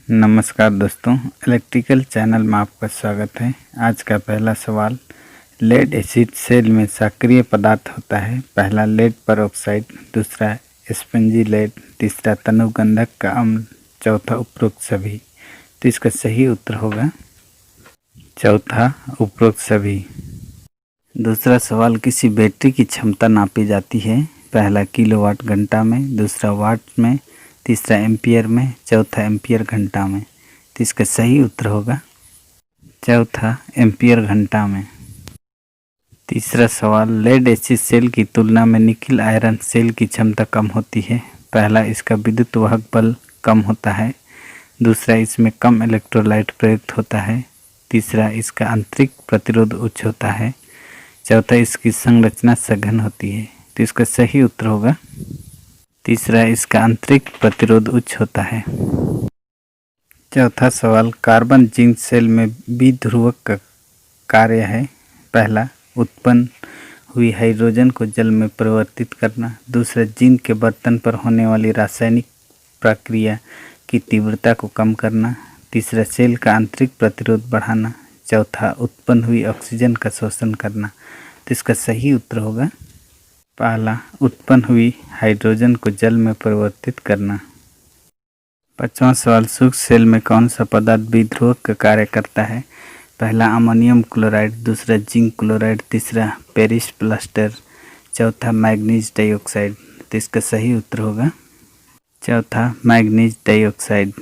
नमस्कार दोस्तों, electrical channel में आपका स्वागत है। आज का पहला सवाल, लेड एसिड सेल में सक्रिय पदार्थ होता है। पहला लेड परऑक्साइड, दूसरा स्पंजी लेड, तीसरा तनुगंधक का अम्ल, चौथा उपरोक्त सभी। तो इसका सही उत्तर होगा चौथा उपरोक्त सभी। दूसरा सवाल, किसी बैटरी की क्षमता नापी जाती है। पहला किलोवाट घंटा में, दूसरा वाट में, तीसरा एम्पियर में, चौथा एम्पियर घंटा में। तो इसका सही उत्तर होगा चौथा एम्पियर घंटा में। तीसरा सवाल, लेड एसिड सेल की तुलना में निकिल आयरन सेल की क्षमता कम होती है। पहला, इसका विद्युत वाहक बल कम होता है, दूसरा, इसमें कम इलेक्ट्रोलाइट प्रयुक्त होता है, तीसरा, इसका आंतरिक प्रतिरोध उच्च होता है, चौथा, इसकी संरचना सघन होती है। तो इसका सही उत्तर होगा तीसरा, इसका आंतरिक प्रतिरोध उच्च होता है। चौथा सवाल, कार्बन जिंक सेल में द्विध्रुवक का कार्य है। पहला, उत्पन्न हुई हाइड्रोजन को जल में परिवर्तित करना, दूसरा, जिंक के बर्तन पर होने वाली रासायनिक प्रक्रिया की तीव्रता को कम करना, तीसरा, सेल का आंतरिक प्रतिरोध बढ़ाना, चौथा, उत्पन्न हुई ऑक्सीजन का शोषण करना। तो इसका सही उत्तर होगा पहला, उत्पन्न हुई हाइड्रोजन को जल में परिवर्तित करना। पांचवा सवाल, सूक्ष्म सेल में कौन सा पदार्थ द्विध्रुवक का कार्य करता है। पहला, अमोनियम क्लोराइड, दूसरा, जिंक क्लोराइड, तीसरा, पेरिस प्लास्टर, चौथा, मैग्नीज डाइऑक्साइड। तो इसका सही उत्तर होगा चौथा, मैग्नीज डाइऑक्साइड।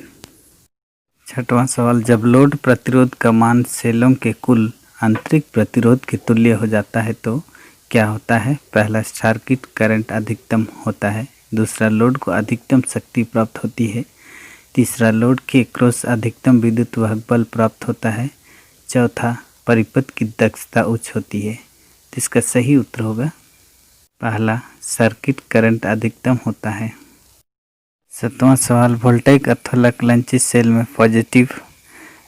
छठवां सवाल, जब लोड प्रतिरोध का मान सेलों के कुल आंतरिक प्रतिरोध के तुल्य हो जाता है तो क्या होता है। पहला, सर्किट करंट अधिकतम होता है, दूसरा, लोड को अधिकतम शक्ति प्राप्त होती है, तीसरा, लोड के क्रॉस अधिकतम विद्युत वाहक बल प्राप्त होता है, चौथा, परिपथ की दक्षता उच्च होती है। तो इसका सही उत्तर होगा पहला, सर्किट करंट अधिकतम होता है। सातवां सवाल, वोल्टेइक अथवा लक्लंची सेल में पॉजिटिव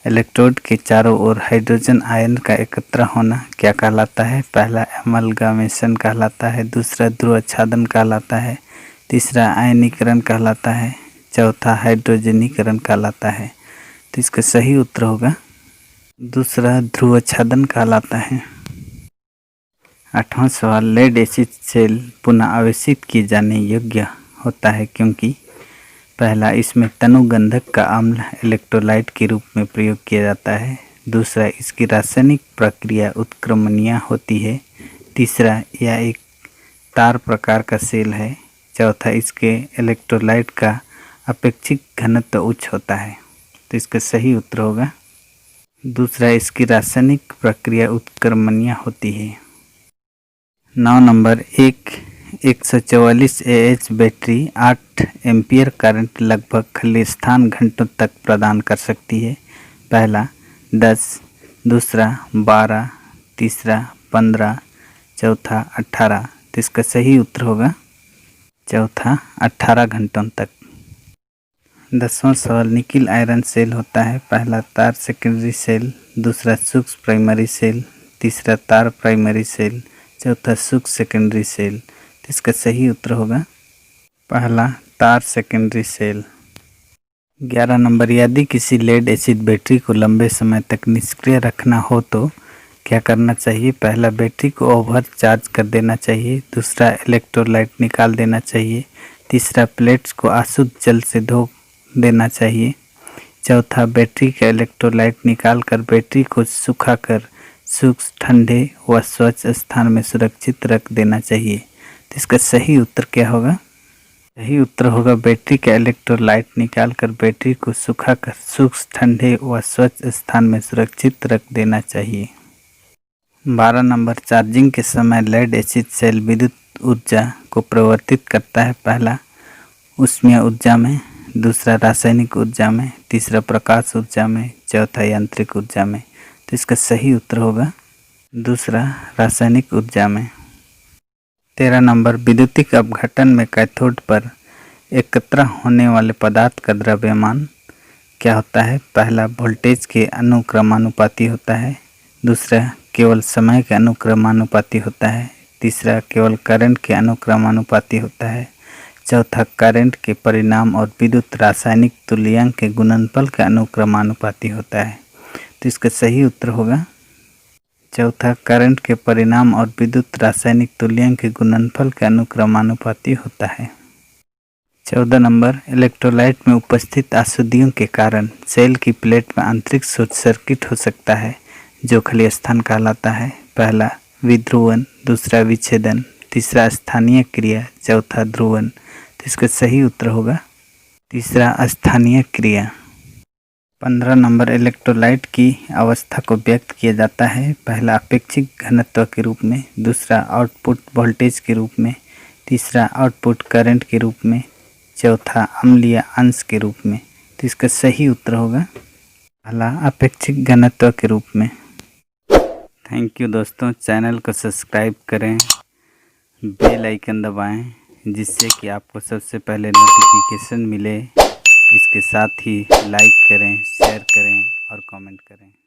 इलेक्ट्रोड के चारों ओर हाइड्रोजन आयन का एकत्र होना क्या कहलाता है। पहला, एमलगामेशन कहलाता है, दूसरा, ध्रुवच्छादन कहलाता है, तीसरा, आयनीकरण कहलाता है, चौथा, हाइड्रोजनीकरण कहलाता है। तो इसका सही उत्तर होगा दूसरा, ध्रुवच्छादन कहलाता है। आठवां सवाल, लेड एसिड सेल पुनः आवेशित किए जाने योग्य होता है क्योंकि पहला, इसमें तनुगंधक का अम्ल इलेक्ट्रोलाइट के रूप में प्रयोग किया जाता है, दूसरा, इसकी रासायनिक प्रक्रिया उत्क्रमणीय होती है, तीसरा, यह एक तार प्रकार का सेल है, चौथा, इसके इलेक्ट्रोलाइट का अपेक्षित घनत्व उच्च होता है। तो इसका सही उत्तर होगा दूसरा, इसकी रासायनिक प्रक्रिया उत्क्रमणीय होती है। 9 number, 144 AH battery 8 ampere current लगभग खाली स्थान घंटों तक प्रदान कर सकती है। पहला, 10, दूसरा, 12, तीसरा, 15, चौथा, 18। तो इसका सही उत्तर होगा चौथा, 18 घंटों तक। 10वां सवाल, निकिल आयरन सेल होता है। पहला, तार सेकेंडरी सेल, दूसरा, सूक्ष्म प्राइमरी सेल, तीसरा, तार प्राइमरी सेल, चौथा, सूक्ष्म सेकेंडरी सेल। तो इसका सही उत्तर होगा पहला, तार सेकेंडरी सेल। 11 नंबर, यदि किसी लेड एसिड बैटरी को लंबे समय तक निष्क्रिय रखना हो तो क्या करना चाहिए। पहला, बैटरी को ओवर चार्ज कर देना चाहिए, दूसरा, इलेक्ट्रोलाइट निकाल देना चाहिए, तीसरा, प्लेट्स को अशुद्ध जल से धो देना चाहिए, चौथा, बैटरी का इलेक्ट्रोलाइट निकाल कर बैटरी को सुखाकर सूक्ष्म, ठंडे व स्वच्छ स्थान में सुरक्षित रख देना चाहिए। तो इसका सही उत्तर क्या होगा। सही उत्तर होगा, बैटरी का इलेक्ट्रोलाइट निकाल कर बैटरी को सुखाकर सूक्ष्म, ठंडे व स्वच्छ स्थान में सुरक्षित रख देना चाहिए। 12 नंबर, चार्जिंग के समय लेड एसिड सेल विद्युत ऊर्जा को परिवर्तित करता है। पहला, ऊष्मीय ऊर्जा में, दूसरा, रासायनिक ऊर्जा में, तीसरा, प्रकाश ऊर्जा में, चौथा, यांत्रिक ऊर्जा में। तो इसका सही उत्तर होगा दूसरा, रासायनिक ऊर्जा में। 13 नंबर, विद्युतिक अपघटन में कैथोड पर एकत्र होने वाले पदार्थ का द्रव्यमान क्या होता है। पहला, वोल्टेज के अनुक्रमानुपाती होता है, दूसरा, केवल समय के अनुक्रमानुपाती होता है, तीसरा, केवल करंट के अनुक्रमानुपाती होता है, चौथा करंट के परिणाम और विद्युत रासायनिक तुल्यांक के गुणनफल का अनुक्रमानुपाती होता है। तो इसका सही उत्तर होगा चौथा करंट के परिणाम और विद्युत रासायनिक तुल्यांक के गुणनफल का अनुक्रमानुपाती होता है। 14 नंबर, इलेक्ट्रोलाइट में उपस्थित अशुद्धियों के कारण सेल की प्लेट में आंतरिक शॉर्ट सर्किट हो सकता है, जो खाली स्थान कहलाता है। पहला विध्रुवन, दूसरा विच्छेदन, तीसरा स्थानीय क्रिया, चौथा ध्रुवन। तो इसका सही उत्तर होगा तीसरा स्थानीय क्रिया। 15 नंबर, इलेक्ट्रोलाइट की अवस्था को व्यक्त किया जाता है। पहला अपेक्षिक घनत्व के रूप में, दूसरा आउटपुट वोल्टेज के रूप में, तीसरा आउटपुट करंट के रूप में, चौथा अम्लीय अंश के रूप में। तो इसका सही उत्तर होगा पहला अपेक्षिक घनत्व के रूप में। थैंक यू दोस्तों, चैनल को सब्सक्राइब करें, बेल आइकन दबाएं, जिससे कि आपको सबसे पहले नोटिफिकेशन मिले। इसके साथ ही लाइक करें, शेयर करें और कमेंट करें।